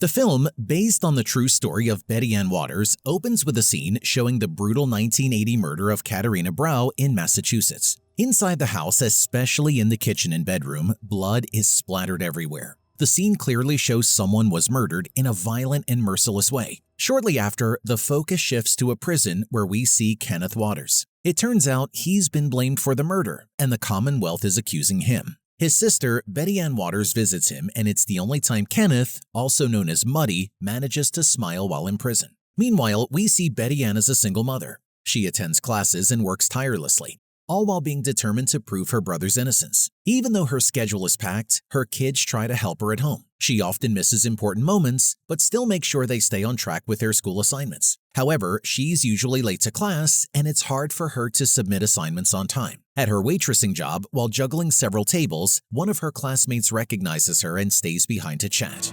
The film, based on the true story of Betty Ann Waters, opens with a scene showing the brutal 1980 murder of Katarina Brau in Massachusetts. Inside the house, especially in the kitchen and bedroom, blood is splattered everywhere. The scene clearly shows someone was murdered in a violent and merciless way. Shortly after, the focus shifts to a prison where we see Kenneth Waters. It turns out he's been blamed for the murder, and the Commonwealth is accusing him. His sister, Betty Ann Waters, visits him, and it's the only time Kenneth, also known as Muddy, manages to smile while in prison. Meanwhile, we see Betty Ann as a single mother. She attends classes and works tirelessly, all while being determined to prove her brother's innocence. Even though her schedule is packed, her kids try to help her at home. She often misses important moments, but still makes sure they stay on track with their school assignments. However, she's usually late to class, and it's hard for her to submit assignments on time. At her waitressing job, while juggling several tables, one of her classmates recognizes her and stays behind to chat.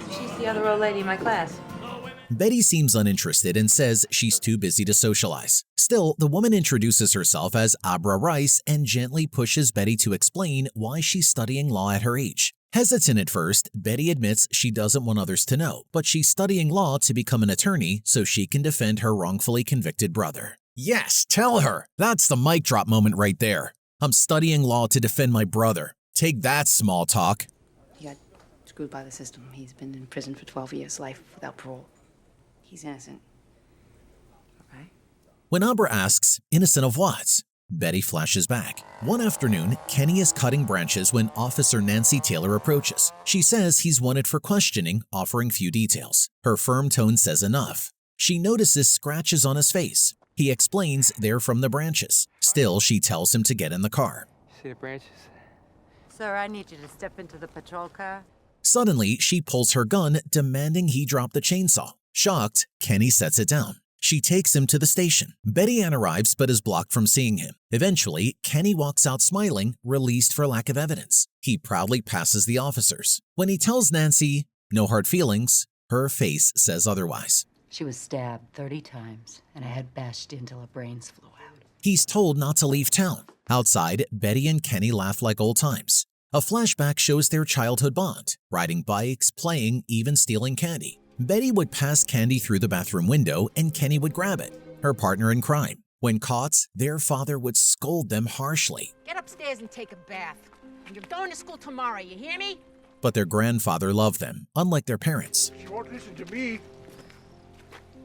She's the other old lady in my class. Betty seems uninterested and says she's too busy to socialize. Still, the woman introduces herself as Abra Rice and gently pushes Betty to explain why she's studying law at her age. Hesitant at first, Betty admits she doesn't want others to know, but she's studying law to become an attorney so she can defend her wrongfully convicted brother. Yes, tell her! That's the mic drop moment right there. I'm studying law to defend my brother. Take that, small talk. He got screwed by the system. He's been in prison for 12 years, life without parole. He's innocent. Okay? When Abra asks, innocent of what? Betty flashes back. One afternoon, Kenny is cutting branches when Officer Nancy Taylor approaches. She says he's wanted for questioning, offering few details. Her firm tone says enough. She notices scratches on his face. He explains they're from the branches. Still, she tells him to get in the car. See the branches? Sir, I need you to step into the patrol car. Suddenly, she pulls her gun, demanding he drop the chainsaw. Shocked, Kenny sets it down. She takes him to the station. Betty Ann arrives but is blocked from seeing him. Eventually, Kenny walks out smiling, released for lack of evidence. He proudly passes the officers. When he tells Nancy, no hard feelings, her face says otherwise. She was stabbed 30 times, and I had bashed in till her brains flew out. He's told not to leave town. Outside, Betty and Kenny laugh like old times. A flashback shows their childhood bond, riding bikes, playing, even stealing candy. Betty would pass candy through the bathroom window and Kenny would grab it, her partner in crime. When caught, their father would scold them harshly. Get upstairs and take a bath. And you're going to school tomorrow, you hear me? But their grandfather loved them, unlike their parents. She won't listen to me.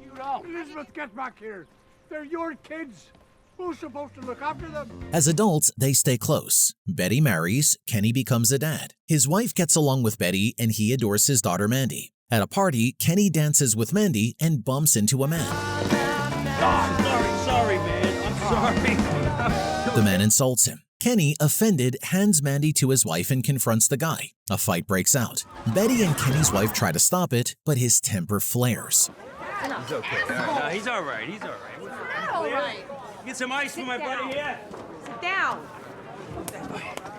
You know. Elizabeth, get back here. They're your kids. Who's supposed to look after them? As adults, they stay close. Betty marries, Kenny becomes a dad. His wife gets along with Betty and he adores his daughter Mandy. At a party, Kenny dances with Mandy and bumps into a man. Oh, sorry, man. I'm sorry. The man insults him. Kenny, offended, hands Mandy to his wife and confronts the guy. A fight breaks out. Betty and Kenny's wife try to stop it, but his temper flares. He's okay. No, he's all right. He's all right. Not all right. Get some ice for my buddy here. Sit down.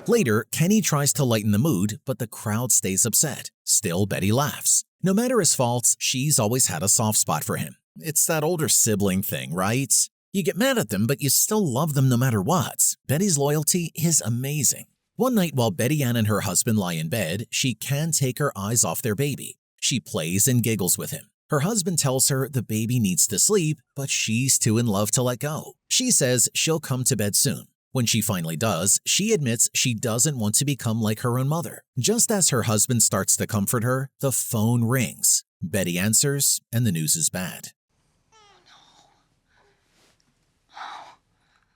Later, Kenny tries to lighten the mood, but the crowd stays upset. Still, Betty laughs. No matter his faults, she's always had a soft spot for him. It's that older sibling thing, right? You get mad at them, but you still love them no matter what. Betty's loyalty is amazing. One night while Betty Ann and her husband lie in bed, she can't take her eyes off their baby. She plays and giggles with him. Her husband tells her the baby needs to sleep, but she's too in love to let go. She says she'll come to bed soon. When she finally does, she admits she doesn't want to become like her own mother. Just as her husband starts to comfort her, the phone rings. Betty answers, and the news is bad.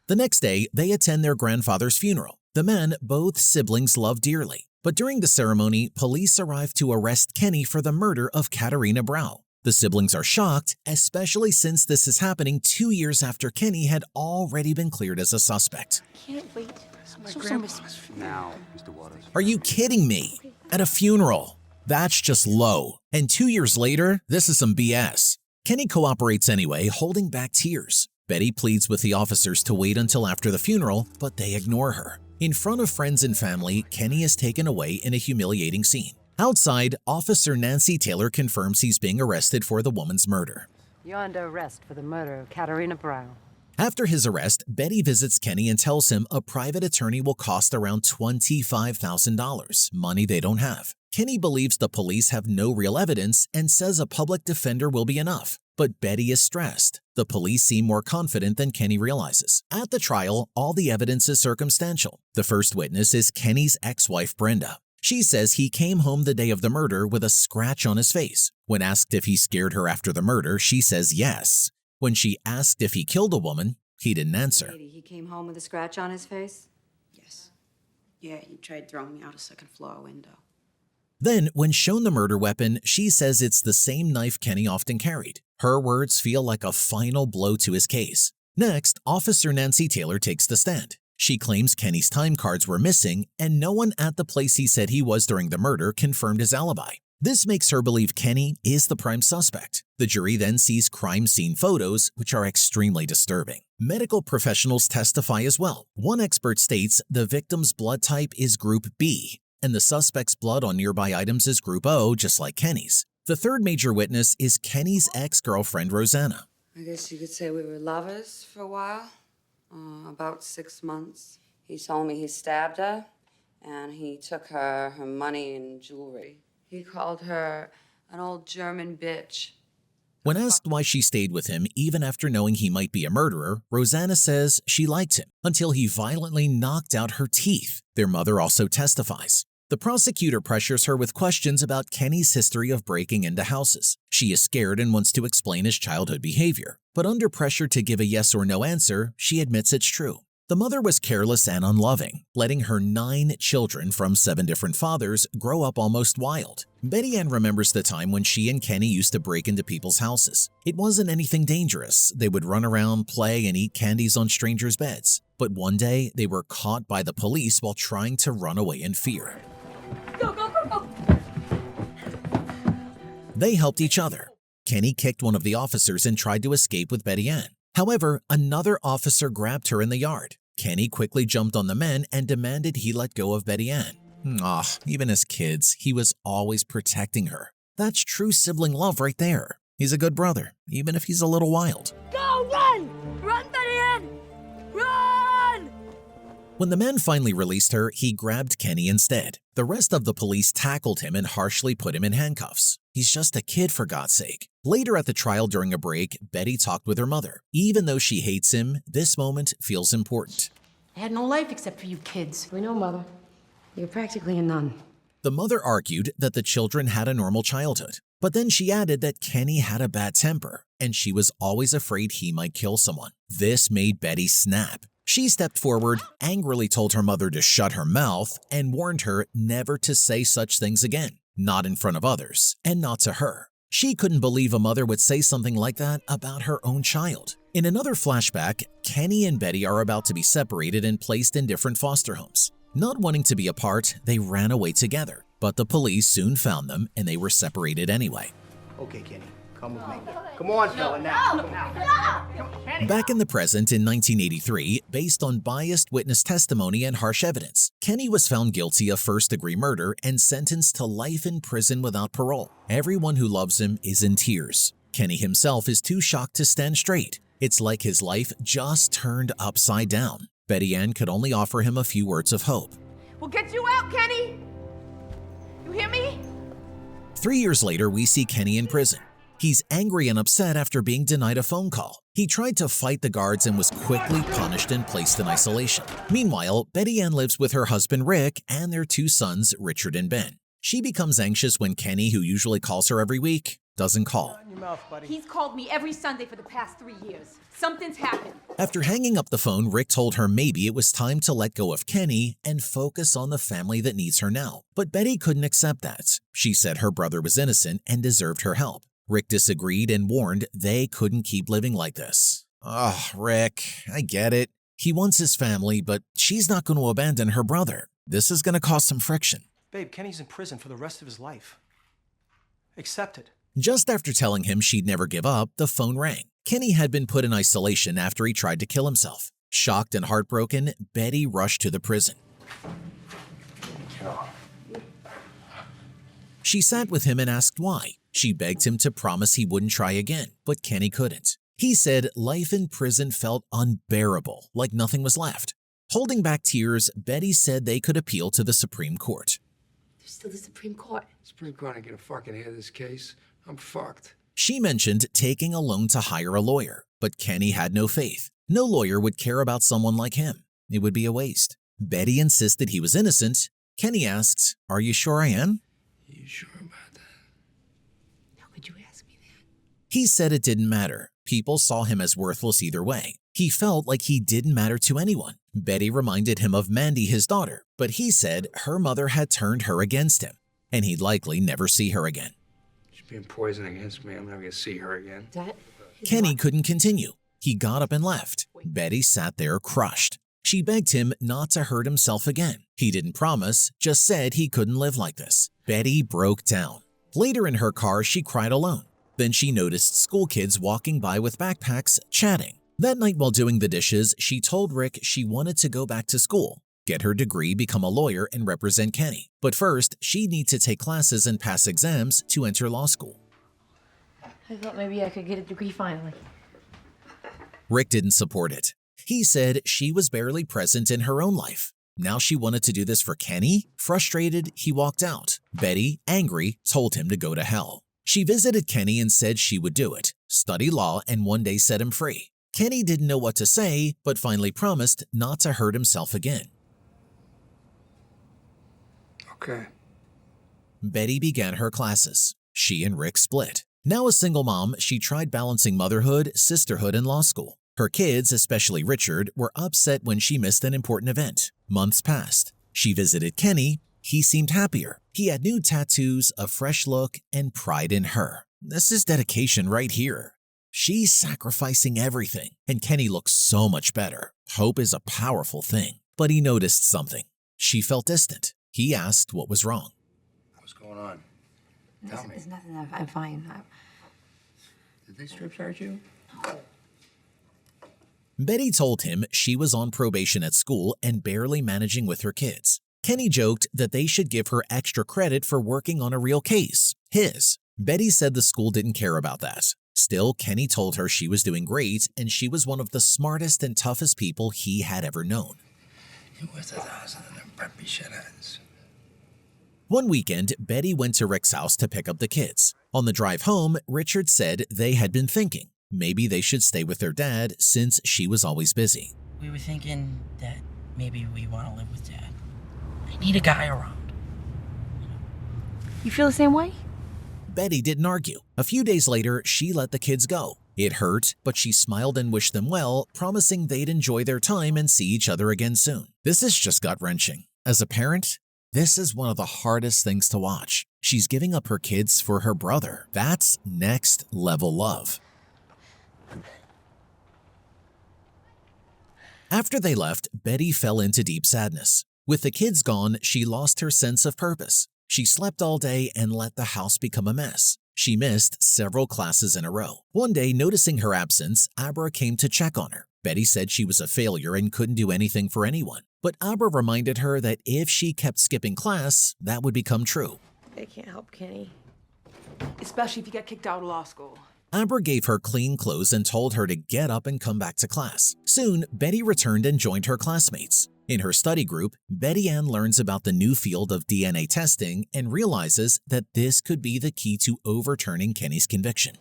The next day, they attend their grandfather's funeral, the man both siblings love dearly. But during the ceremony, police arrive to arrest Kenny for the murder of Katarina Brau. The siblings are shocked, especially since this is happening 2 years after Kenny had already been cleared as a suspect. Can't wait. Now, Mr. Waters. Are you kidding me? At a funeral? That's just low. And 2 years later, this is some BS. Kenny cooperates anyway, holding back tears. Betty pleads with the officers to wait until after the funeral, but they ignore her. In front of friends and family, Kenny is taken away in a humiliating scene. Outside, Officer Nancy Taylor confirms he's being arrested for the woman's murder. You're under arrest for the murder of Katarina Brau. After his arrest, Betty visits Kenny and tells him a private attorney will cost around $25,000, money they don't have. Kenny believes the police have no real evidence and says a public defender will be enough. But Betty is stressed. The police seem more confident than Kenny realizes. At the trial, all the evidence is circumstantial. The first witness is Kenny's ex-wife, Brenda. She says he came home the day of the murder with a scratch on his face. When asked if he scared her after the murder, she says yes. When she asked if he killed a woman, he didn't answer. He came home with a scratch on his face? Yes. Yeah, he tried throwing me out a second-floor window. Then, when shown the murder weapon, she says it's the same knife Kenny often carried. Her words feel like a final blow to his case. Next, Officer Nancy Taylor takes the stand. She claims Kenny's time cards were missing, and no one at the place he said he was during the murder confirmed his alibi. This makes her believe Kenny is the prime suspect. The jury then sees crime scene photos, which are extremely disturbing. Medical professionals testify as well. One expert states the victim's blood type is Group B, and the suspect's blood on nearby items is Group O, just like Kenny's. The third major witness is Kenny's ex-girlfriend, Rosanna. I guess you could say we were lovers for a while, about 6 months. He told me he stabbed her, and he took her money and jewelry. He called her an old German bitch. When asked why she stayed with him even after knowing he might be a murderer, Rosanna says she liked him until he violently knocked out her teeth. Their mother also testifies. The prosecutor pressures her with questions about Kenny's history of breaking into houses. She is scared and wants to explain his childhood behavior, but under pressure to give a yes or no answer, she admits it's true. The mother was careless and unloving, letting her 9 children from 7 different fathers grow up almost wild. Betty Ann remembers the time when she and Kenny used to break into people's houses. It wasn't anything dangerous. They would run around, play, and eat candies on strangers' beds. But one day, they were caught by the police while trying to run away in fear. Go, go, go, go! They helped each other. Kenny kicked one of the officers and tried to escape with Betty Ann. However, another officer grabbed her in the yard. Kenny quickly jumped on the men and demanded he let go of Betty Ann. Even as kids, he was always protecting her. That's true sibling love right there. He's a good brother, even if he's a little wild. Go, run! Run, Betty Ann! Run! When the men finally released her, he grabbed Kenny instead. The rest of the police tackled him and harshly put him in handcuffs. He's just a kid, for God's sake. Later at the trial during a break, Betty talked with her mother. Even though she hates him, this moment feels important. I had no life except for you kids. We know, Mother. You're practically a nun. The mother argued that the children had a normal childhood, but then she added that Kenny had a bad temper, and she was always afraid he might kill someone. This made Betty snap. She stepped forward, angrily told her mother to shut her mouth, and warned her never to say such things again, not in front of others, and not to her. She couldn't believe a mother would say something like that about her own child. In another flashback, Kenny and Betty are about to be separated and placed in different foster homes. Not wanting to be apart, they ran away together, but the police soon found them and they were separated anyway. Okay, Kenny, come with me. Come on, fella, now. Back in the present in 1983, based on biased witness testimony and harsh evidence, Kenny was found guilty of first-degree murder and sentenced to life in prison without parole. Everyone who loves him is in tears. Kenny himself is too shocked to stand straight. It's like his life just turned upside down. Betty Ann could only offer him a few words of hope. We'll get you out, Kenny! You hear me? 3 years later, we see Kenny in prison. He's angry and upset after being denied a phone call. He tried to fight the guards and was quickly punished and placed in isolation. Meanwhile, Betty Ann lives with her husband Rick and their 2 sons, Richard and Ben. She becomes anxious when Kenny, who usually calls her every week, doesn't call. He's called me every Sunday for the past 3 years. Something's happened. After hanging up the phone, Rick told her maybe it was time to let go of Kenny and focus on the family that needs her now. But Betty couldn't accept that. She said her brother was innocent and deserved her help. Rick disagreed and warned they couldn't keep living like this. Rick, I get it. He wants his family, but she's not going to abandon her brother. This is going to cause some friction. Babe, Kenny's in prison for the rest of his life. Accept it. Just after telling him she'd never give up, the phone rang. Kenny had been put in isolation after he tried to kill himself. Shocked and heartbroken, Betty rushed to the prison. She sat with him and asked why. She begged him to promise he wouldn't try again, but Kenny couldn't. He said life in prison felt unbearable, like nothing was left. Holding back tears, Betty said they could appeal to the Supreme Court. There's still the Supreme Court. Supreme Court ain't gonna fucking hear this case. I'm fucked. She mentioned taking a loan to hire a lawyer, but Kenny had no faith. No lawyer would care about someone like him. It would be a waste. Betty insisted he was innocent. Kenny asks, "Are you sure I am?" You sure about that? How could you ask me that? He said it didn't matter. People saw him as worthless either way. He felt like he didn't matter to anyone. Betty reminded him of Mandy, his daughter, but he said her mother had turned her against him, and he'd likely never see her again. She's being poisoned against me. I'm never gonna see her again. That Kenny couldn't continue. He got up and left. Betty sat there crushed. She begged him not to hurt himself again. He didn't promise, just said he couldn't live like this. Betty broke down. Later in her car, she cried alone. Then she noticed school kids walking by with backpacks, chatting. That night while doing the dishes, she told Rick she wanted to go back to school, get her degree, become a lawyer, and represent Kenny. But first, she'd need to take classes and pass exams to enter law school. I thought maybe I could get a degree finally. Rick didn't support it. He said she was barely present in her own life. Now she wanted to do this for Kenny? Frustrated, he walked out. Betty, angry, told him to go to hell. She visited Kenny and said she would do it, study law, and one day set him free. Kenny didn't know what to say, but finally promised not to hurt himself again. Okay. Betty began her classes. She and Rick split. Now a single mom, she tried balancing motherhood, sisterhood, and law school. Her kids, especially Richard, were upset when she missed an important event. Months passed. She visited Kenny. He seemed happier. He had new tattoos, a fresh look, and pride in her. This is dedication right here. She's sacrificing everything, and Kenny looks so much better. Hope is a powerful thing. But he noticed something. She felt distant. He asked what was wrong. What's going on? Tell me. It's nothing. I'm fine. Did they strip search you? Betty told him she was on probation at school and barely managing with her kids. Kenny joked that they should give her extra credit for working on a real case, his. Betty said the school didn't care about that. Still, Kenny told her she was doing great and she was one of the smartest and toughest people he had ever known. You worth 1,000 of them preppy shitheads. One weekend, Betty went to Rick's house to pick up the kids. On the drive home, Richard said they had been thinking maybe they should stay with their dad since she was always busy. We were thinking that maybe we want to live with Dad. I need a guy around. You feel the same way? Betty didn't argue. A few days later, she let the kids go. It hurt, but she smiled and wished them well, promising they'd enjoy their time and see each other again soon. This is just gut-wrenching. As a parent, this is one of the hardest things to watch. She's giving up her kids for her brother. That's next-level love. After they left, Betty fell into deep sadness. With the kids gone, she lost her sense of purpose. She slept all day and let the house become a mess. She missed several classes in a row. One day, noticing her absence, Abra came to check on her. Betty said she was a failure and couldn't do anything for anyone. But Abra reminded her that if she kept skipping class, that would become true. They can't help Kenny. Especially if you get kicked out of law school. Abra gave her clean clothes and told her to get up and come back to class. Soon, Betty returned and joined her classmates. In her study group, Betty Ann learns about the new field of DNA testing and realizes that this could be the key to overturning Kenny's conviction.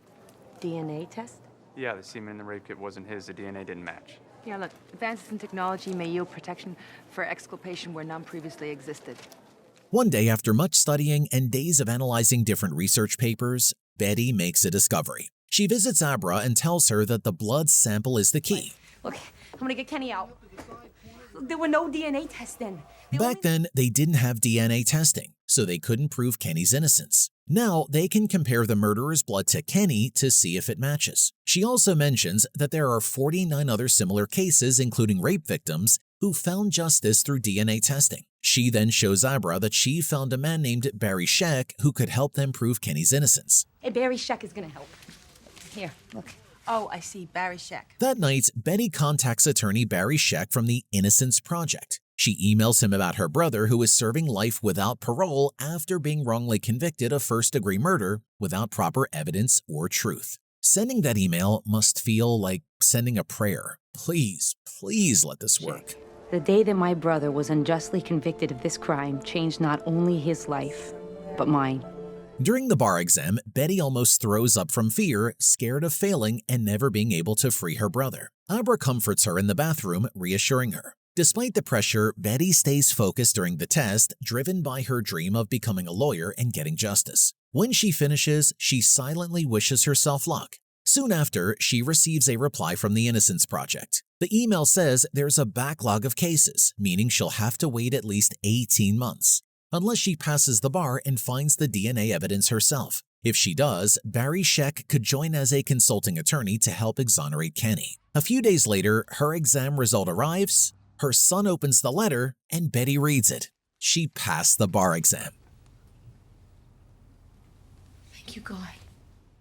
DNA test? Yeah, the semen in the rape kit wasn't his. The DNA didn't match. Yeah, look, advances in technology may yield protection for exculpation where none previously existed. One day, after much studying and days of analyzing different research papers, Betty makes a discovery. She visits Abra and tells her that the blood sample is the key. Look, I'm gonna get Kenny out. There were no DNA tests then. Back then, they didn't have DNA testing, so they couldn't prove Kenny's innocence. Now, they can compare the murderer's blood to Kenny to see if it matches. She also mentions that there are 49 other similar cases, including rape victims, who found justice through DNA testing. She then shows Abra that she found a man named Barry Scheck who could help them prove Kenny's innocence. Hey, Barry Scheck is gonna help. Here, look. Oh, I see. Barry Scheck. That night, Betty contacts attorney Barry Scheck from the Innocence Project. She emails him about her brother who is serving life without parole after being wrongly convicted of first-degree murder without proper evidence or truth. Sending that email must feel like sending a prayer. Please, please let this work. The day that my brother was unjustly convicted of this crime changed not only his life, but mine. During the bar exam, Betty almost throws up from fear, scared of failing and never being able to free her brother. Abra comforts her in the bathroom, reassuring her. Despite the pressure, Betty stays focused during the test, driven by her dream of becoming a lawyer and getting justice. When she finishes, she silently wishes herself luck. Soon after, she receives a reply from the Innocence Project. The email says there's a backlog of cases, meaning she'll have to wait at least 18 months. Unless she passes the bar and finds the DNA evidence herself. If she does, Barry Scheck could join as a consulting attorney to help exonerate Kenny. A few days later, her exam result arrives, her son opens the letter, and Betty reads it. She passed the bar exam. Thank you, God.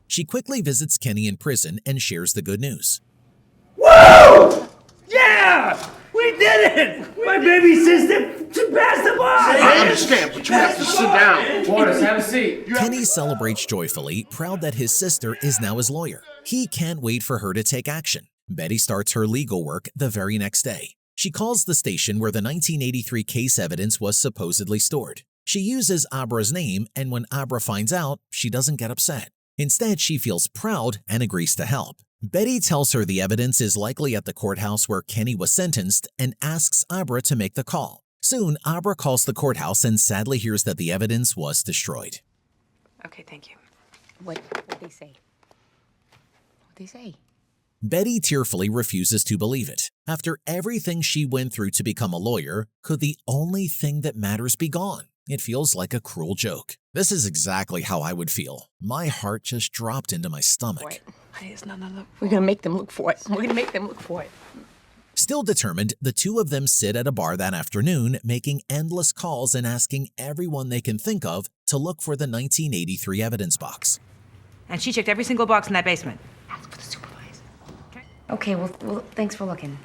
She quickly visits Kenny in prison and shares the good news. Woo! Yeah! We did it! My baby sister passed the bar! I understand, but you have to sit down. Boris, have a seat. Kenny celebrates joyfully, proud that his sister is now his lawyer. He can't wait for her to take action. Betty starts her legal work the very next day. She calls the station where the 1983 case evidence was supposedly stored. She uses Abra's name, and when Abra finds out, she doesn't get upset. Instead, she feels proud and agrees to help. Betty tells her the evidence is likely at the courthouse where Kenny was sentenced and asks Abra to make the call. Soon, Abra calls the courthouse and sadly hears that the evidence was destroyed. Okay, thank you. What'd they say? What'd they say? Betty tearfully refuses to believe it. After everything she went through to become a lawyer, could the only thing that matters be gone? It feels like a cruel joke. This is exactly how I would feel. My heart just dropped into my stomach. We're gonna make them look for it. We're gonna make them look for it. Still determined, the two of them sit at a bar that afternoon, making endless calls and asking everyone they can think of to look for the 1983 evidence box. And she checked every single box in that basement. Ask for the supervisor. Okay, well, thanks for looking.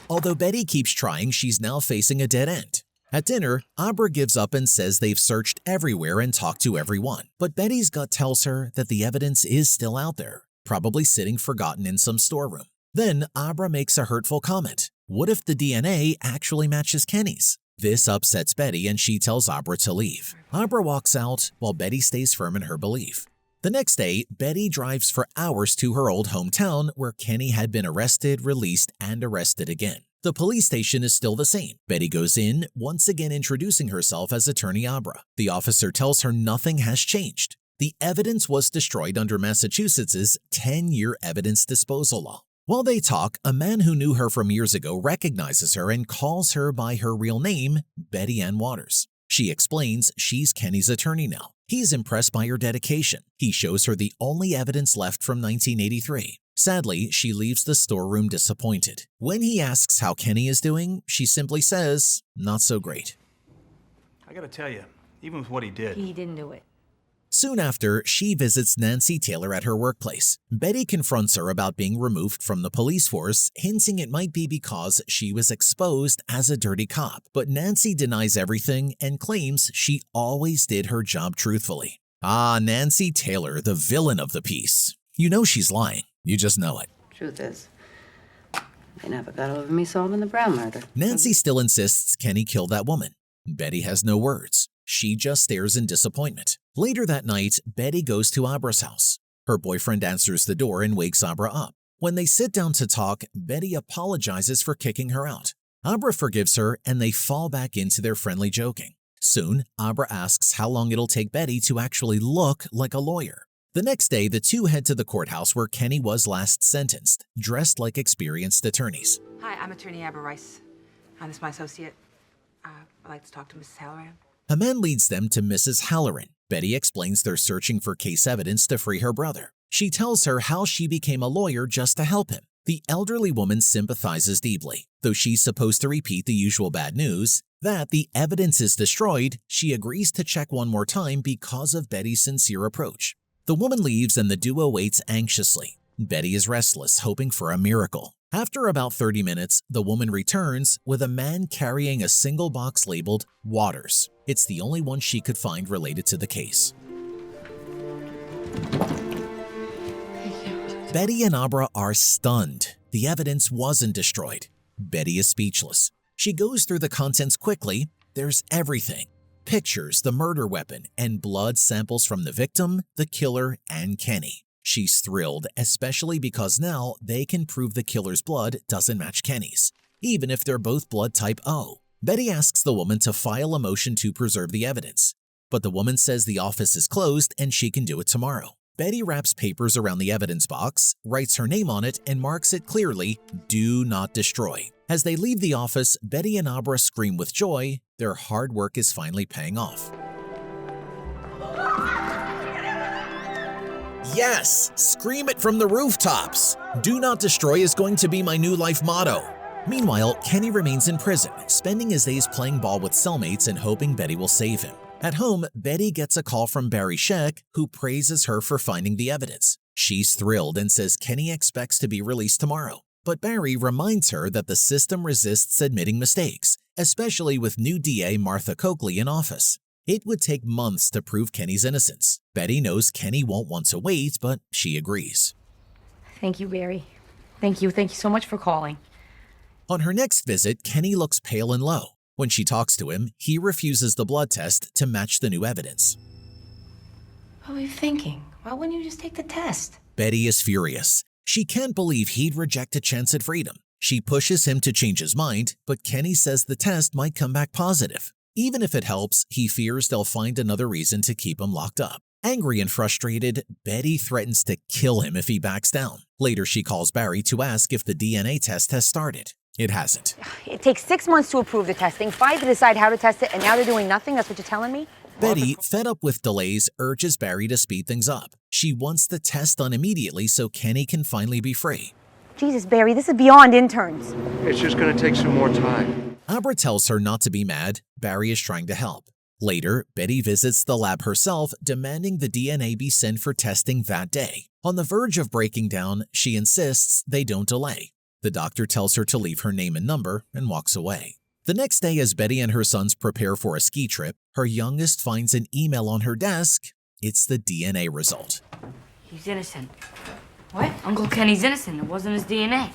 Although Betty keeps trying, she's now facing a dead end. At dinner, Abra gives up and says they've searched everywhere and talked to everyone. But Betty's gut tells her that the evidence is still out there, probably sitting forgotten in some storeroom. Then Abra makes a hurtful comment. What if the DNA actually matches Kenny's? This upsets Betty and she tells Abra to leave. Abra walks out while Betty stays firm in her belief. The next day, Betty drives for hours to her old hometown where Kenny had been arrested, released, and arrested again. The police station is still the same. Betty goes in, once again introducing herself as Attorney Abra. The officer tells her nothing has changed. The evidence was destroyed under Massachusetts' 10-year evidence disposal law. While they talk, a man who knew her from years ago recognizes her and calls her by her real name, Betty Ann Waters. She explains she's Kenny's attorney now. He's impressed by her dedication. He shows her the only evidence left from 1983. Sadly, she leaves the storeroom disappointed. When he asks how Kenny is doing, she simply says, not so great. I gotta tell you, even with what he did. He didn't do it. Soon after, she visits Nancy Taylor at her workplace. Betty confronts her about being removed from the police force, hinting it might be because she was exposed as a dirty cop. But Nancy denies everything and claims she always did her job truthfully. Ah, Nancy Taylor, the villain of the piece. You know she's lying. You just know it. Truth is, they never got over me solving the Brown murder. Nancy still insists Kenny killed that woman. Betty has no words. She just stares in disappointment. Later that night, Betty goes to Abra's house. Her boyfriend answers the door and wakes Abra up. When they sit down to talk, Betty apologizes for kicking her out. Abra forgives her and they fall back into their friendly joking. Soon, Abra asks how long it'll take Betty to actually look like a lawyer. The next day, the two head to the courthouse where Kenny was last sentenced, dressed like experienced attorneys. Hi, I'm Attorney Abra Rice. This is my associate. I'd like to talk to Mrs. Halloran. A man leads them to Mrs. Halloran. Betty explains they're searching for case evidence to free her brother. She tells her how she became a lawyer just to help him. The elderly woman sympathizes deeply. Though she's supposed to repeat the usual bad news, that the evidence is destroyed, she agrees to check one more time because of Betty's sincere approach. The woman leaves and the duo waits anxiously. Betty is restless, hoping for a miracle. After about 30 minutes, the woman returns with a man carrying a single box labeled Waters. It's the only one she could find related to the case. Betty and Abra are stunned. The evidence wasn't destroyed. Betty is speechless. She goes through the contents quickly. There's everything. Pictures, the murder weapon, and blood samples from the victim, the killer, and Kenny. She's thrilled, especially because now they can prove the killer's blood doesn't match Kenny's, even if they're both blood type O. Betty asks the woman to file a motion to preserve the evidence, but the woman says the office is closed and she can do it tomorrow. Betty wraps papers around the evidence box, writes her name on it, and marks it clearly, "Do not destroy." As they leave the office, Betty and Abra scream with joy. Their hard work is finally paying off. Yes! Scream it from the rooftops! Do not destroy is going to be my new life motto. Meanwhile, Kenny remains in prison, spending his days playing ball with cellmates and hoping Betty will save him. At home, Betty gets a call from Barry Scheck, who praises her for finding the evidence. She's thrilled and says Kenny expects to be released tomorrow. But Barry reminds her that the system resists admitting mistakes, especially with new DA Martha Coakley in office. It would take months to prove Kenny's innocence. Betty knows Kenny won't want to wait, but she agrees. Thank you, Barry. Thank you so much for calling. On her next visit, Kenny looks pale and low. When she talks to him, he refuses the blood test to match the new evidence. What were you thinking? Why wouldn't you just take the test? Betty is furious. She can't believe he'd reject a chance at freedom. She pushes him to change his mind, but Kenny says the test might come back positive. Even if it helps, he fears they'll find another reason to keep him locked up. Angry and frustrated, Betty threatens to kill him if he backs down. Later, she calls Barry to ask if the DNA test has started. It hasn't. It takes 6 months to approve the testing, 5 to decide how to test it, and now they're doing nothing? That's what you're telling me? Betty, fed up with delays, urges Barry to speed things up. She wants the test done immediately so Kenny can finally be free. Jesus, Barry, this is beyond interns. It's just going to take some more time. Abra tells her not to be mad. Barry is trying to help. Later, Betty visits the lab herself, demanding the DNA be sent for testing that day. On the verge of breaking down, she insists they don't delay. The doctor tells her to leave her name and number and walks away. The next day, as Betty and her sons prepare for a ski trip, her youngest finds an email on her desk. It's the DNA result. He's innocent. What? Uncle Kenny's innocent. It wasn't his DNA.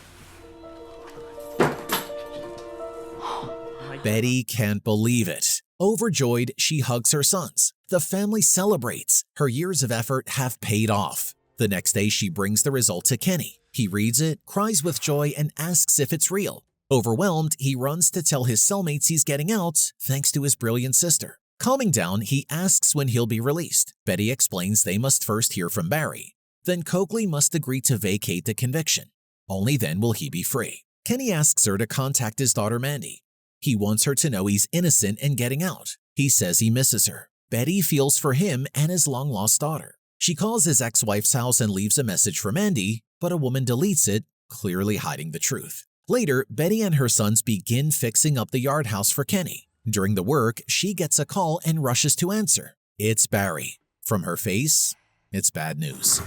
Betty can't believe it. Overjoyed, she hugs her sons. The family celebrates. Her years of effort have paid off. The next day, she brings the result to Kenny. He reads it, cries with joy, and asks if it's real. Overwhelmed, he runs to tell his cellmates he's getting out, thanks to his brilliant sister. Calming down, he asks when he'll be released. Betty explains they must first hear from Barry. Then Coakley must agree to vacate the conviction. Only then will he be free. Kenny asks her to contact his daughter Mandy. He wants her to know he's innocent and getting out. He says he misses her. Betty feels for him and his long-lost daughter. She calls his ex-wife's house and leaves a message for Mandy, but a woman deletes it, clearly hiding the truth. Later, Betty and her sons begin fixing up the yard house for Kenny. During the work, she gets a call and rushes to answer. It's Barry. From her face, it's bad news.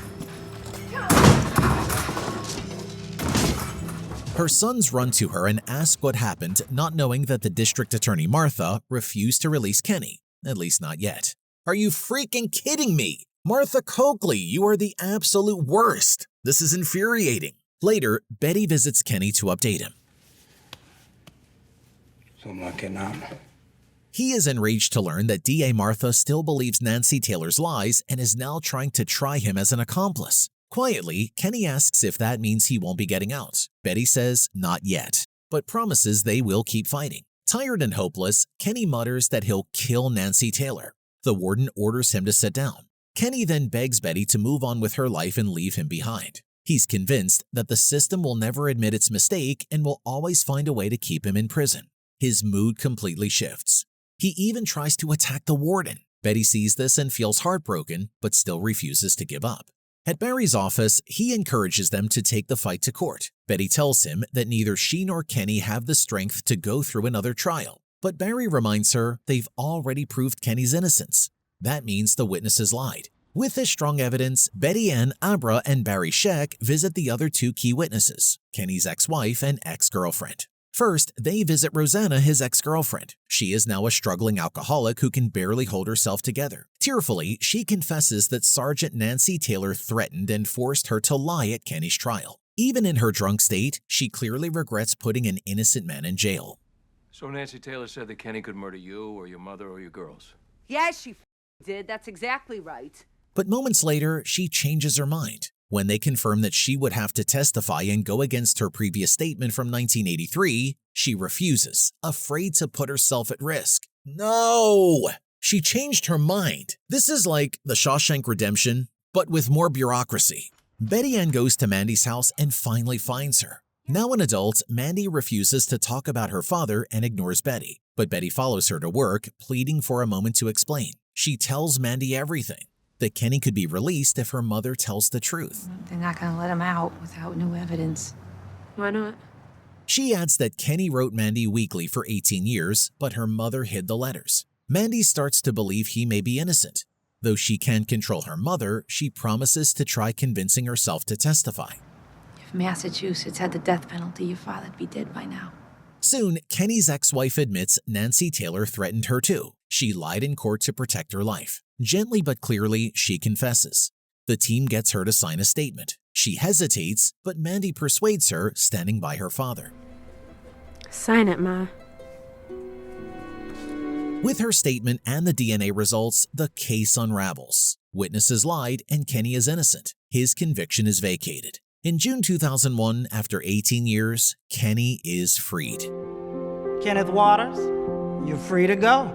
Her sons run to her and ask what happened, not knowing that the district attorney Martha refused to release Kenny, at least not yet. Are you freaking kidding me? Martha Coakley, you are the absolute worst. This is infuriating. Later, Betty visits Kenny to update him. So I'm not getting out. He is enraged to learn that DA Martha still believes Nancy Taylor's lies and is now trying to try him as an accomplice. Quietly, Kenny asks if that means he won't be getting out. Betty says not yet, but promises they will keep fighting. Tired and hopeless, Kenny mutters that he'll kill Nancy Taylor. The warden orders him to sit down. Kenny then begs Betty to move on with her life and leave him behind. He's convinced that the system will never admit its mistake and will always find a way to keep him in prison. His mood completely shifts. He even tries to attack the warden. Betty sees this and feels heartbroken, but still refuses to give up. At Barry's office, he encourages them to take the fight to court. Betty tells him that neither she nor Kenny have the strength to go through another trial. But Barry reminds her they've already proved Kenny's innocence. That means the witnesses lied. With this strong evidence, Betty Ann, Abra, and Barry Scheck visit the other two key witnesses, Kenny's ex-wife and ex-girlfriend. First, they visit Rosanna, his ex-girlfriend. She is now a struggling alcoholic who can barely hold herself together. Tearfully, she confesses that Sergeant Nancy Taylor threatened and forced her to lie at Kenny's trial. Even in her drunk state, she clearly regrets putting an innocent man in jail. So Nancy Taylor said that Kenny could murder you or your mother or your girls? Yeah, she did. That's exactly right. But moments later, she changes her mind. When they confirm that she would have to testify and go against her previous statement from 1983, she refuses, afraid to put herself at risk. No! She changed her mind. This is like The Shawshank Redemption, but with more bureaucracy. Betty Ann goes to Mandy's house and finally finds her. Now an adult, Mandy refuses to talk about her father and ignores Betty. But Betty follows her to work, pleading for a moment to explain. She tells Mandy everything. That Kenny could be released if her mother tells the truth. They're not gonna let him out without new evidence. Why not? She adds that Kenny wrote Mandy weekly for 18 years, but her mother hid the letters. Mandy starts to believe he may be innocent. Though she can't control her mother, she promises to try convincing herself to testify. If Massachusetts had the death penalty, your father'd be dead by now. Soon, Kenny's ex-wife admits Nancy Taylor threatened her too. She lied in court to protect her life. Gently but clearly, she confesses. The team gets her to sign a statement. She hesitates, but Mandy persuades her, standing by her father. Sign it, Ma. With her statement and the DNA results, the case unravels. Witnesses lied and Kenny is innocent. His conviction is vacated. In June 2001, after 18 years, Kenny is freed. Kenneth Waters, you're free to go.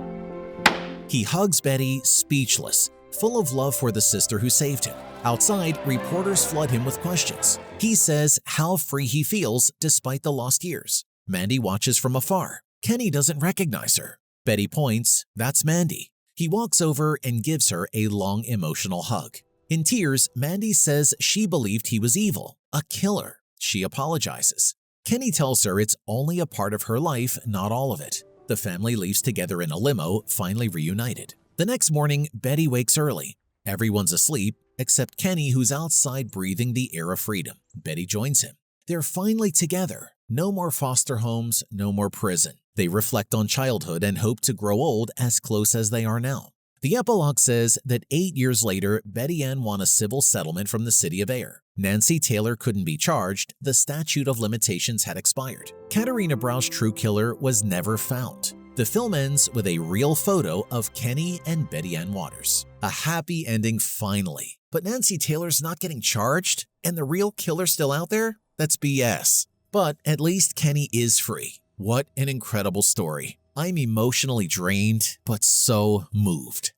He hugs Betty, speechless, full of love for the sister who saved him. Outside, reporters flood him with questions. He says how free he feels despite the lost years. Mandy watches from afar. Kenny doesn't recognize her. Betty points, that's Mandy. He walks over and gives her a long emotional hug. In tears, Mandy says she believed he was evil, a killer. She apologizes. Kenny tells her it's only a part of her life, not all of it. The family leaves together in a limo, finally reunited. The next morning, Betty wakes early. Everyone's asleep, except Kenny, who's outside breathing the air of freedom. Betty joins him. They're finally together. No more foster homes, no more prison. They reflect on childhood and hope to grow old as close as they are now. The epilogue says that 8 years later, Betty Ann won a civil settlement from the city of Ayer. Nancy Taylor couldn't be charged. The statute of limitations had expired. Katerina Brau's true killer was never found. The film ends with a real photo of Kenny and Betty Ann Waters. A happy ending finally. But Nancy Taylor's not getting charged? And the real killer's still out there? That's BS. But at least Kenny is free. What an incredible story. I'm emotionally drained, but so moved.